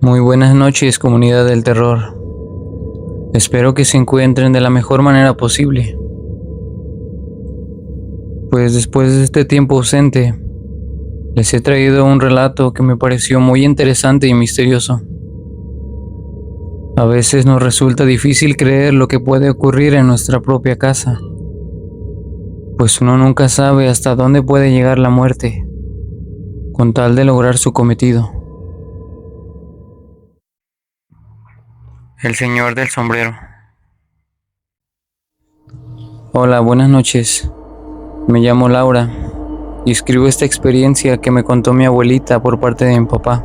Muy buenas noches, comunidad del terror. Espero que se encuentren de la mejor manera posible. Pues después de este tiempo ausente, les he traído un relato que me pareció muy interesante y misterioso. A veces nos resulta difícil creer lo que puede ocurrir en nuestra propia casa, pues uno nunca sabe hasta dónde puede llegar la muerte, con tal de lograr su cometido. El señor del sombrero. Hola, buenas noches. Me llamo Laura y escribo esta experiencia que me contó mi abuelita por parte de mi papá.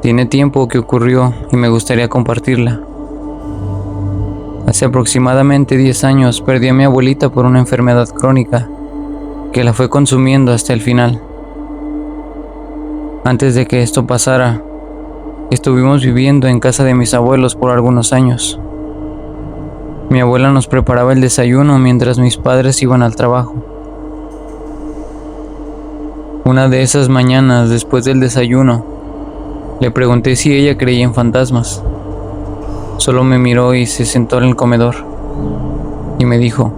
Tiene tiempo que ocurrió y me gustaría compartirla. Hace aproximadamente 10 años perdí a mi abuelita por una enfermedad crónica que la fue consumiendo hasta el final. Antes de que esto pasara, estuvimos viviendo en casa de mis abuelos por algunos años. Mi abuela nos preparaba el desayuno mientras mis padres iban al trabajo. Una de esas mañanas, después del desayuno, le pregunté si ella creía en fantasmas. Solo me miró y se sentó en el comedor y me dijo: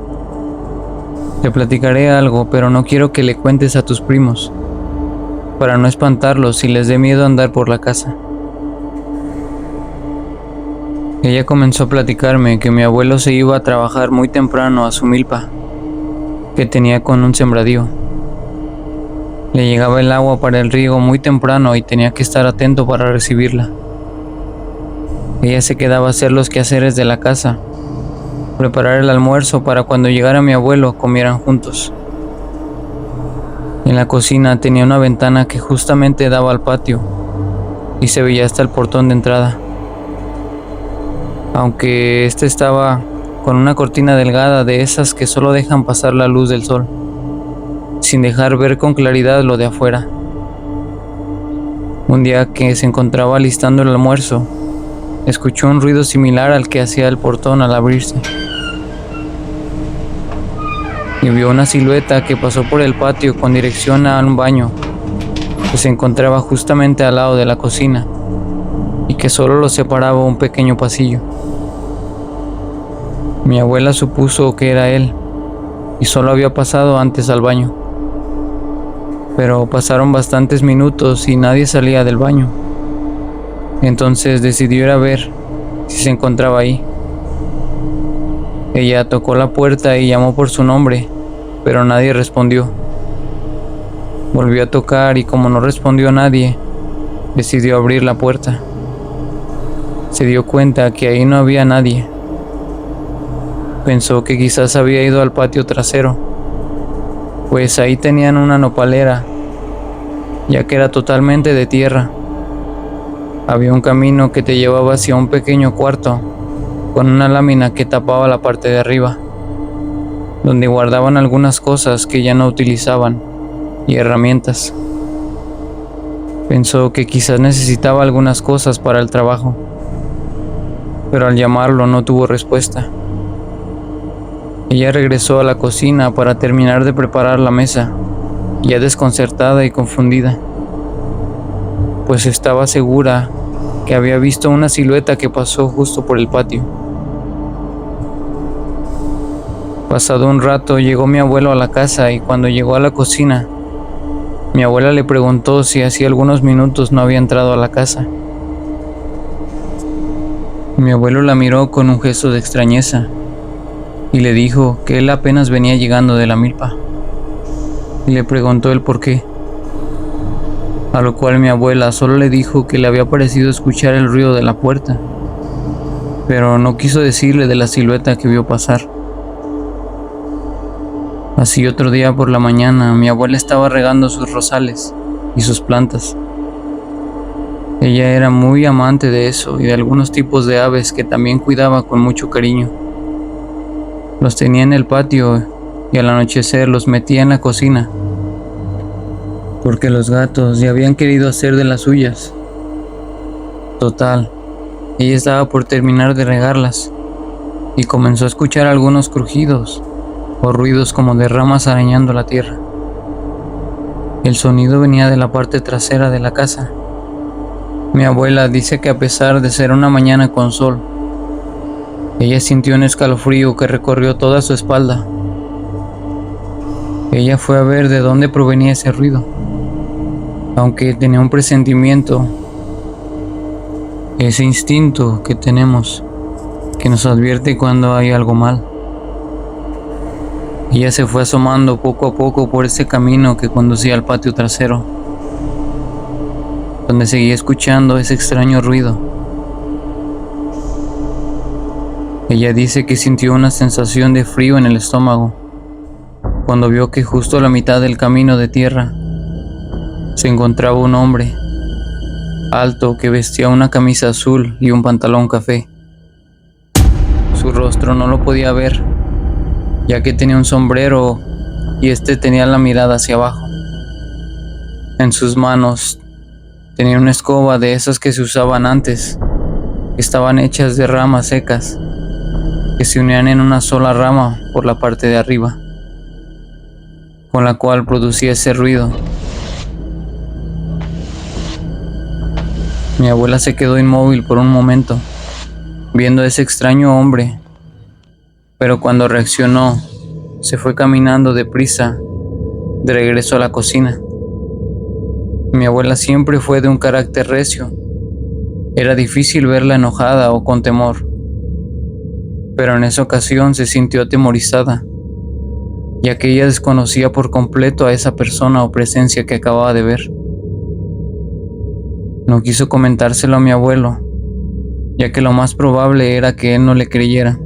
"Te platicaré algo, pero no quiero que le cuentes a tus primos, para no espantarlos y les dé miedo andar por la casa". Ella comenzó a platicarme que mi abuelo se iba a trabajar muy temprano a su milpa, que tenía con un sembradío. Le llegaba el agua para el riego muy temprano y tenía que estar atento para recibirla. Ella se quedaba a hacer los quehaceres de la casa, preparar el almuerzo para cuando llegara mi abuelo comieran juntos. En la cocina tenía una ventana que justamente daba al patio y se veía hasta el portón de entrada. Aunque este estaba con una cortina delgada de esas que solo dejan pasar la luz del sol, sin dejar ver con claridad lo de afuera. Un día que se encontraba alistando el almuerzo, escuchó un ruido similar al que hacía el portón al abrirse, y vio una silueta que pasó por el patio con dirección a un baño que se encontraba justamente al lado de la cocina y que solo lo separaba un pequeño pasillo. Mi abuela supuso que era él y solo había pasado antes al baño, pero pasaron bastantes minutos y nadie salía del baño. Entonces decidió ir a ver si se encontraba ahí. Ella tocó la puerta y llamó por su nombre, pero nadie respondió. Volvió a tocar y como no respondió a nadie, decidió abrir la puerta. Se dio cuenta que ahí no había nadie. Pensó que quizás había ido al patio trasero, pues ahí tenían una nopalera, ya que era totalmente de tierra. Había un camino que te llevaba hacia un pequeño cuarto, con una lámina que tapaba la parte de arriba, donde guardaban algunas cosas que ya no utilizaban y herramientas. Pensó que quizás necesitaba algunas cosas para el trabajo, pero al llamarlo no tuvo respuesta. Ella regresó a la cocina para terminar de preparar la mesa, ya desconcertada y confundida, pues estaba segura que había visto una silueta que pasó justo por el patio. Pasado un rato llegó mi abuelo a la casa y cuando llegó a la cocina, mi abuela le preguntó si hacía algunos minutos no había entrado a la casa. Mi abuelo la miró con un gesto de extrañeza y le dijo que él apenas venía llegando de la milpa, y le preguntó el por qué, a lo cual mi abuela solo le dijo que le había parecido escuchar el ruido de la puerta, pero no quiso decirle de la silueta que vio pasar. Así otro día por la mañana, mi abuela estaba regando sus rosales y sus plantas. Ella era muy amante de eso y de algunos tipos de aves que también cuidaba con mucho cariño. Los tenía en el patio y al anochecer los metía en la cocina, porque los gatos ya habían querido hacer de las suyas. Total, ella estaba por terminar de regarlas y comenzó a escuchar algunos crujidos o ruidos como de ramas arañando la tierra. El sonido venía de la parte trasera de la casa Mi abuela dice que a pesar de ser una mañana con sol, ella sintió un escalofrío que recorrió toda su espalda. Ella fue a ver de dónde provenía ese ruido, aunque tenía un presentimiento, ese instinto que tenemos, que nos advierte cuando hay algo mal. Ella se fue asomando poco a poco por ese camino que conducía al patio trasero, donde seguía escuchando ese extraño ruido. Ella dice que sintió una sensación de frío en el estómago cuando vio que justo a la mitad del camino de tierra se encontraba un hombre alto que vestía una camisa azul y un pantalón café. Su rostro no lo podía ver, ya que tenía un sombrero y este tenía la mirada hacia abajo. En sus manos tenía una escoba de esas que se usaban antes, que estaban hechas de ramas secas, que se unían en una sola rama por la parte de arriba, con la cual producía ese ruido. Mi abuela se quedó inmóvil por un momento, viendo a ese extraño hombre, pero cuando reaccionó, se fue caminando deprisa de regreso a la cocina. Mi abuela siempre fue de un carácter recio. Era difícil verla enojada o con temor, pero en esa ocasión se sintió atemorizada, ya que ella desconocía por completo a esa persona o presencia que acababa de ver. No quiso comentárselo a mi abuelo, ya que lo más probable era que él no le creyera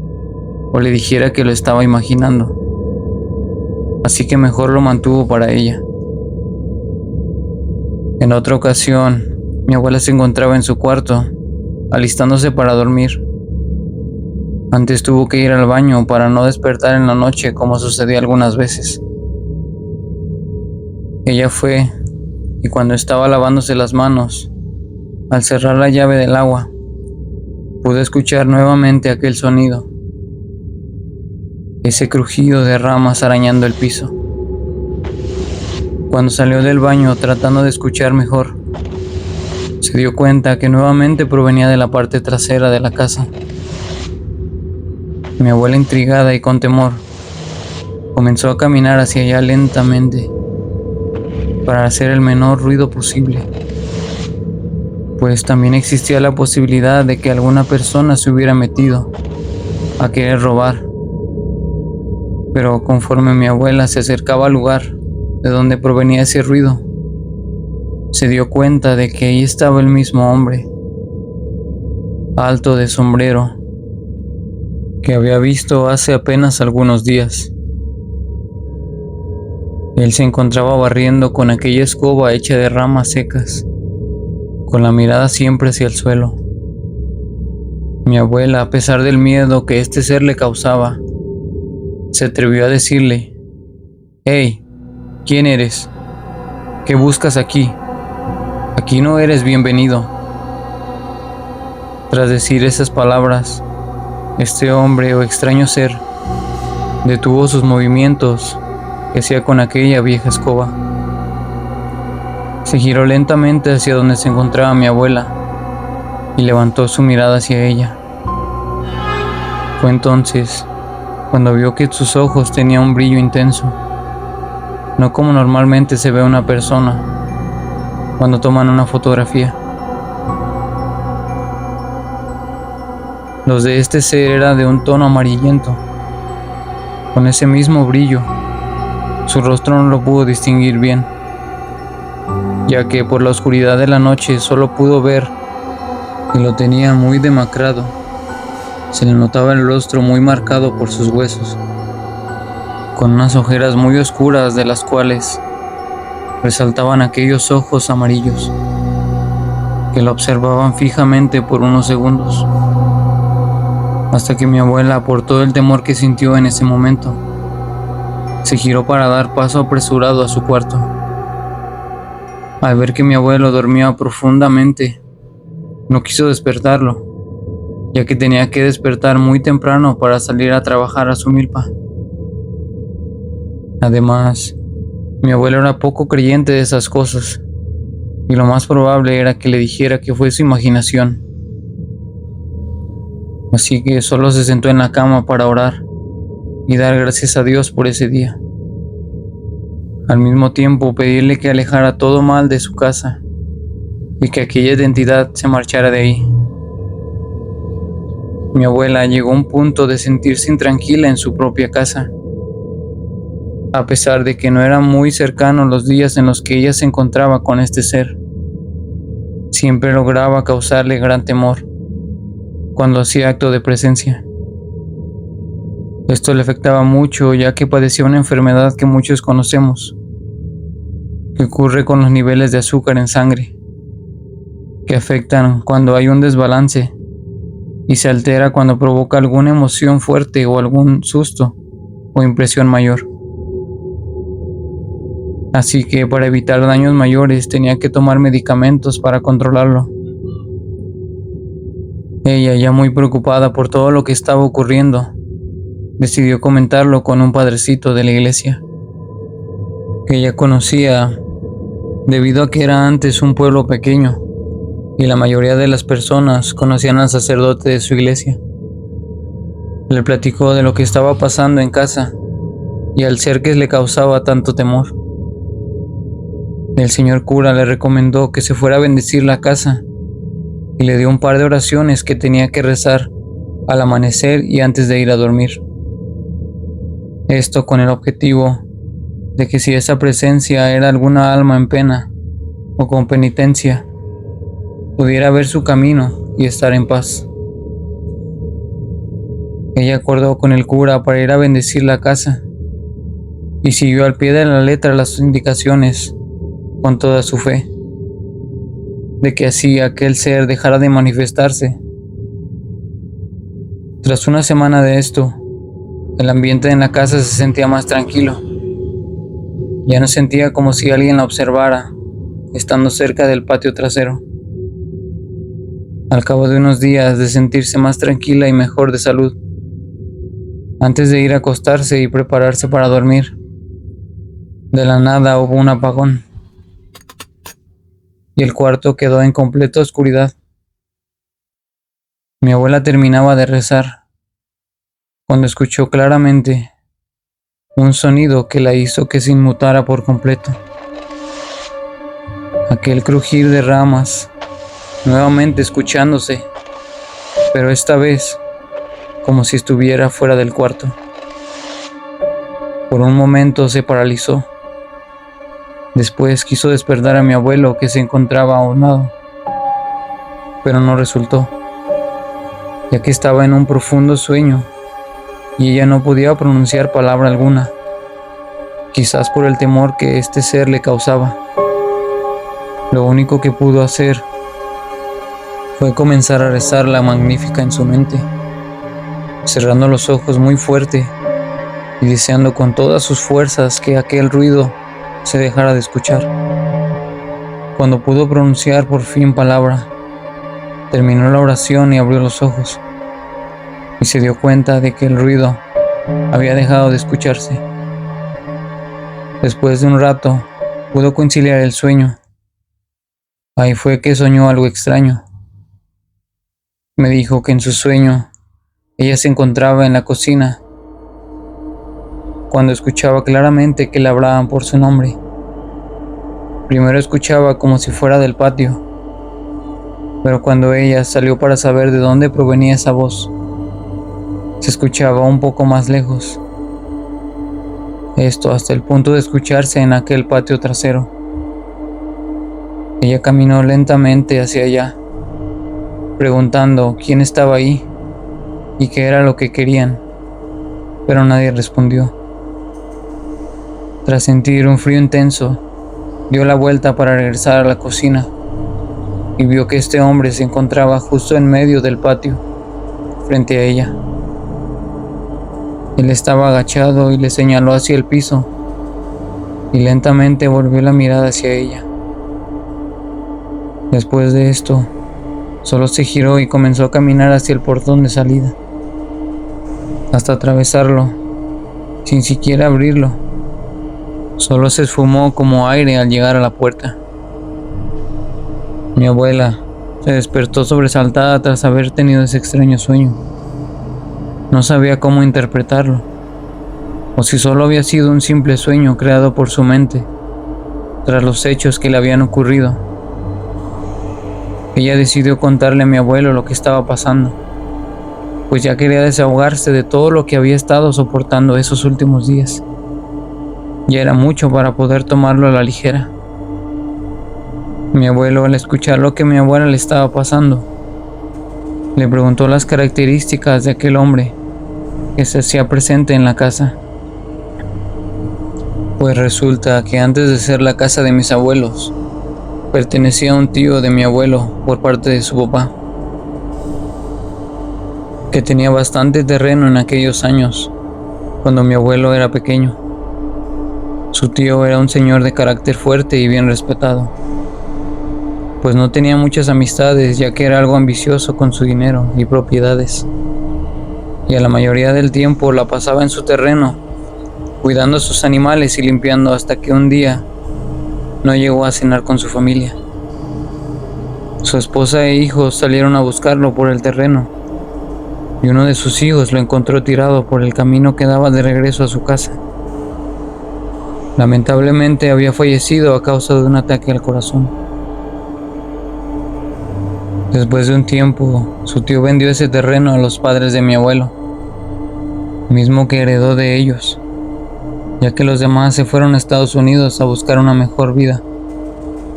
o le dijera que lo estaba imaginando. Así que mejor lo mantuvo para ella. En otra ocasión, mi abuela se encontraba en su cuarto, alistándose para dormir. Antes tuvo que ir al baño para no despertar en la noche como sucedía algunas veces. Ella fue, y cuando estaba lavándose las manos, al cerrar la llave del agua, pude escuchar nuevamente aquel sonido, ese crujido de ramas arañando el piso. Cuando salió del baño tratando de escuchar mejor, se dio cuenta que nuevamente provenía de la parte trasera de la casa. Mi abuela, intrigada y con temor, comenzó a caminar hacia allá lentamente para hacer el menor ruido posible, pues también existía la posibilidad de que alguna persona se hubiera metido a querer robar. Pero conforme mi abuela se acercaba al lugar de donde provenía ese ruido, se dio cuenta de que ahí estaba el mismo hombre, alto de sombrero, que había visto hace apenas algunos días. Él se encontraba barriendo con aquella escoba hecha de ramas secas, con la mirada siempre hacia el suelo. Mi abuela, a pesar del miedo que este ser le causaba, se atrevió a decirle: «Hey, ¿quién eres? ¿Qué buscas aquí? Aquí no eres bienvenido». Tras decir esas palabras, este hombre o extraño ser detuvo sus movimientos que hacía con aquella vieja escoba. Se giró lentamente hacia donde se encontraba mi abuela y levantó su mirada hacia ella. Fue entonces cuando vio que sus ojos tenían un brillo intenso, no como normalmente se ve a una persona cuando toman una fotografía. Los de este ser eran de un tono amarillento, con ese mismo brillo. Su rostro no lo pudo distinguir bien, ya que por la oscuridad de la noche solo pudo ver que lo tenía muy demacrado. Se le notaba el rostro muy marcado por sus huesos, con unas ojeras muy oscuras de las cuales resaltaban aquellos ojos amarillos que lo observaban fijamente por unos segundos, hasta que mi abuela, por todo el temor que sintió en ese momento, se giró para dar paso apresurado a su cuarto. Al ver que mi abuelo dormía profundamente, no quiso despertarlo, ya que tenía que despertar muy temprano para salir a trabajar a su milpa. Además, mi abuelo era poco creyente de esas cosas, y lo más probable era que le dijera que fue su imaginación. Así que solo se sentó en la cama para orar y dar gracias a Dios por ese día. Al mismo tiempo pedirle que alejara todo mal de su casa y que aquella entidad se marchara de ahí. Mi abuela llegó a un punto de sentirse intranquila en su propia casa, a pesar de que no eran muy cercanos los días en los que ella se encontraba con este ser. Siempre lograba causarle gran temor cuando hacía acto de presencia. Esto le afectaba mucho, ya que padecía una enfermedad que muchos conocemos, que ocurre con los niveles de azúcar en sangre, que afectan cuando hay un desbalance y se altera cuando provoca alguna emoción fuerte o algún susto o impresión mayor. Así que para evitar daños mayores tenía que tomar medicamentos para controlarlo. Ella, ya muy preocupada por todo lo que estaba ocurriendo, decidió comentarlo con un padrecito de la iglesia que ella conocía, debido a que era antes un pueblo pequeño y la mayoría de las personas conocían al sacerdote de su iglesia. Le platicó de lo que estaba pasando en casa y al ser que le causaba tanto temor. El señor cura le recomendó que se fuera a bendecir la casa y le dio un par de oraciones que tenía que rezar al amanecer y antes de ir a dormir. Esto con el objetivo de que si esa presencia era alguna alma en pena o con penitencia, pudiera ver su camino y estar en paz. Ella acordó con el cura para ir a bendecir la casa y siguió al pie de la letra las indicaciones con toda su fe, de que así aquel ser dejara de manifestarse. Tras una semana de esto, el ambiente en la casa se sentía más tranquilo. Ya no sentía como si alguien la observara, estando cerca del patio trasero. Al cabo de unos días de sentirse más tranquila y mejor de salud, antes de ir a acostarse y prepararse para dormir, de la nada hubo un apagón y el cuarto quedó en completa oscuridad. Mi abuela terminaba de rezar cuando escuchó claramente un sonido que la hizo que se inmutara por completo. Aquel crujir de ramas, nuevamente escuchándose, pero esta vez como si estuviera fuera del cuarto. Por un momento se paralizó. Después quiso despertar a mi abuelo, que se encontraba a un lado, pero no resultó, ya que estaba en un profundo sueño y ella no podía pronunciar palabra alguna, quizás por el temor que este ser le causaba. Lo único que pudo hacer fue comenzar a rezar la Magnífica en su mente, cerrando los ojos muy fuerte y deseando con todas sus fuerzas que aquel ruido se dejara de escuchar. Cuando pudo pronunciar por fin palabra, terminó la oración y abrió los ojos, y se dio cuenta de que el ruido había dejado de escucharse. Después de un rato, pudo conciliar el sueño. Ahí fue que soñó algo extraño. Me dijo que en su sueño ella se encontraba en la cocina cuando escuchaba claramente que le hablaban por su nombre. Primero escuchaba como si fuera del patio, pero cuando ella salió para saber de dónde provenía esa voz, se escuchaba un poco más lejos. Esto hasta el punto de escucharse en aquel patio trasero. Ella caminó lentamente hacia allá, preguntando quién estaba ahí y qué era lo que querían, pero nadie respondió. Tras sentir un frío intenso, dio la vuelta para regresar a la cocina y vio que este hombre se encontraba justo en medio del patio, frente a ella. Él estaba agachado y le señaló hacia el piso, y lentamente volvió la mirada hacia ella. Después de esto, solo se giró y comenzó a caminar hacia el portón de salida, hasta atravesarlo, sin siquiera abrirlo. Solo se esfumó como aire al llegar a la puerta. Mi abuela se despertó sobresaltada tras haber tenido ese extraño sueño. No sabía cómo interpretarlo, o si solo había sido un simple sueño creado por su mente tras los hechos que le habían ocurrido. Ella decidió contarle a mi abuelo lo que estaba pasando, pues ya quería desahogarse de todo lo que había estado soportando esos últimos días. Ya era mucho para poder tomarlo a la ligera. Mi abuelo, al escuchar lo que a mi abuela le estaba pasando, le preguntó las características de aquel hombre que se hacía presente en la casa. Pues resulta que antes de ser la casa de mis abuelos, pertenecía a un tío de mi abuelo por parte de su papá, que tenía bastante terreno en aquellos años, cuando mi abuelo era pequeño. Su tío era un señor de carácter fuerte y bien respetado, pues no tenía muchas amistades, ya que era algo ambicioso con su dinero y propiedades, y a la mayoría del tiempo la pasaba en su terreno, cuidando a sus animales y limpiando, hasta que un día no llegó a cenar con su familia. Su esposa e hijos salieron a buscarlo por el terreno, y uno de sus hijos lo encontró tirado por el camino que daba de regreso a su casa. Lamentablemente había fallecido a causa de un ataque al corazón. Después de un tiempo, su tío vendió ese terreno a los padres de mi abuelo, mismo que heredó de ellos, ya que los demás se fueron a Estados Unidos a buscar una mejor vida,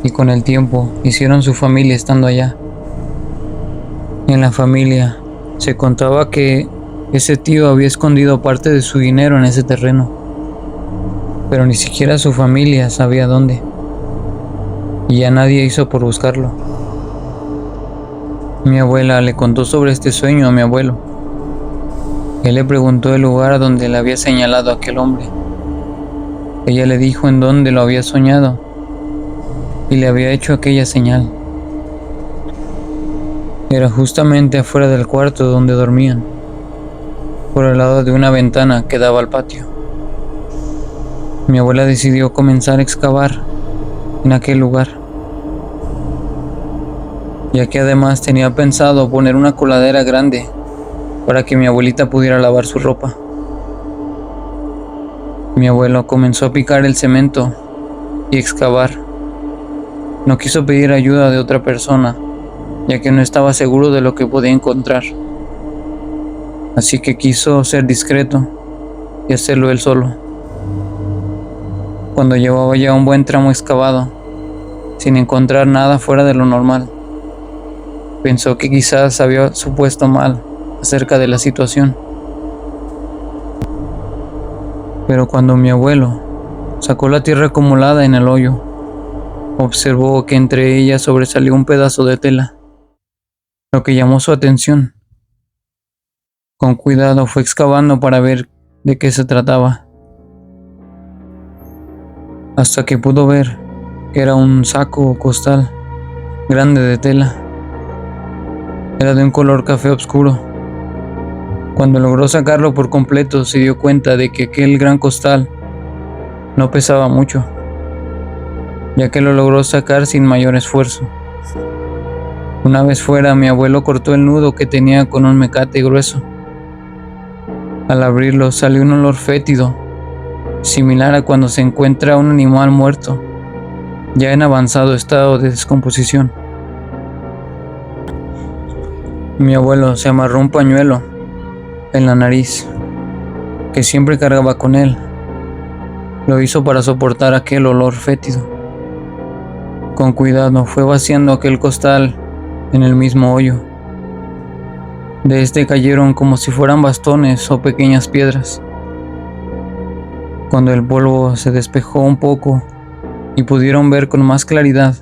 y con el tiempo hicieron su familia estando allá. En la familia se contaba que ese tío había escondido parte de su dinero en ese terreno, pero ni siquiera su familia sabía dónde, y ya nadie hizo por buscarlo. Mi abuela le contó sobre este sueño a mi abuelo. Él le preguntó el lugar a donde le había señalado a aquel hombre. Ella le dijo en dónde lo había soñado y le había hecho aquella señal. Era justamente afuera del cuarto donde dormían, por el lado de una ventana que daba al patio. Mi abuela decidió comenzar a excavar en aquel lugar, ya que además tenía pensado poner una coladera grande para que mi abuelita pudiera lavar su ropa. Mi abuelo comenzó a picar el cemento y excavar. No quiso pedir ayuda de otra persona, ya que no estaba seguro de lo que podía encontrar. Así que quiso ser discreto y hacerlo él solo. Cuando llevaba ya un buen tramo excavado, sin encontrar nada fuera de lo normal, pensó que quizás había supuesto mal acerca de la situación. Pero cuando mi abuelo sacó la tierra acumulada en el hoyo, observó que entre ellas sobresalió un pedazo de tela, lo que llamó su atención. Con cuidado fue excavando para ver de qué se trataba, hasta que pudo ver que era un saco o costal grande de tela. Era de un color café oscuro. Cuando logró sacarlo por completo, se dio cuenta de que aquel gran costal no pesaba mucho, ya que lo logró sacar sin mayor esfuerzo. Una vez fuera, mi abuelo cortó el nudo que tenía con un mecate grueso. Al abrirlo salió un olor fétido, similar a cuando se encuentra un animal muerto, ya en avanzado estado de descomposición. Mi abuelo se amarró un pañuelo en la nariz, que siempre cargaba con él. Lo hizo para soportar aquel olor fétido. Con cuidado fue vaciando aquel costal en el mismo hoyo. De este cayeron como si fueran bastones o pequeñas piedras. Cuando el polvo se despejó un poco y pudieron ver con más claridad,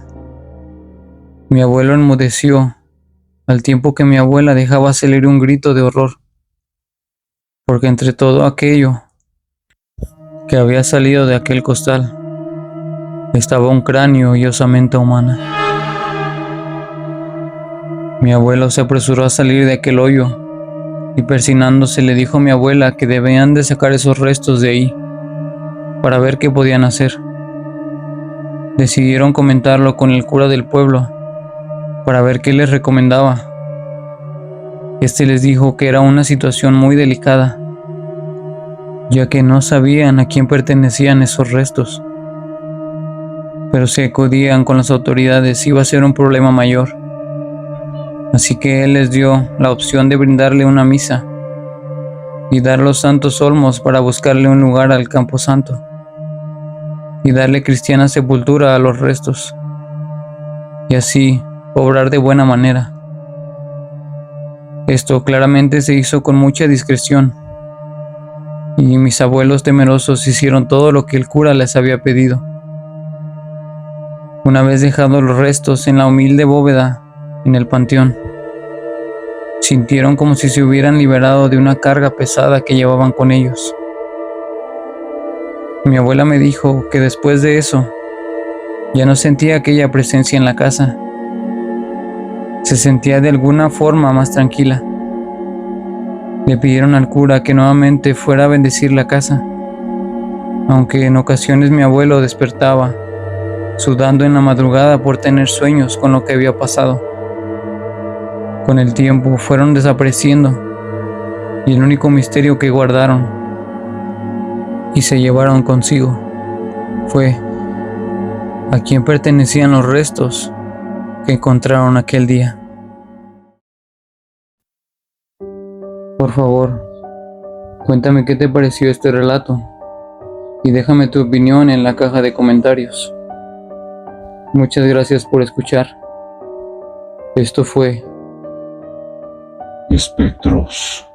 mi abuelo enmudeció, al tiempo que mi abuela dejaba salir un grito de horror, porque entre todo aquello que había salido de aquel costal estaba un cráneo y osamenta humana. Mi abuelo se apresuró a salir de aquel hoyo y, persignándose, le dijo a mi abuela que debían de sacar esos restos de ahí para ver qué podían hacer. Decidieron comentarlo con el cura del pueblo, para ver qué les recomendaba. Este les dijo que era una situación muy delicada, ya que no sabían a quién pertenecían esos restos. Pero si acudían con las autoridades iba a ser un problema mayor. Así que él les dio la opción de brindarle una misa y dar los santos olmos para buscarle un lugar al camposanto y darle cristiana sepultura a los restos, y así obrar de buena manera. Esto claramente se hizo con mucha discreción, y mis abuelos temerosos hicieron todo lo que el cura les había pedido. Una vez dejados los restos en la humilde bóveda en el panteón, sintieron como si se hubieran liberado de una carga pesada que llevaban con ellos. Mi abuela me dijo que después de eso ya no sentía aquella presencia en la casa. Se sentía de alguna forma más tranquila. Le pidieron al cura que nuevamente fuera a bendecir la casa, aunque en ocasiones mi abuelo despertaba, sudando en la madrugada por tener sueños con lo que había pasado. Con el tiempo fueron desapareciendo, y el único misterio que guardaron y se llevaron consigo fue a quién pertenecían los restos que encontraron aquel día. Por favor, cuéntame qué te pareció este relato y déjame tu opinión en la caja de comentarios. Muchas gracias por escuchar. Esto fue Espectros.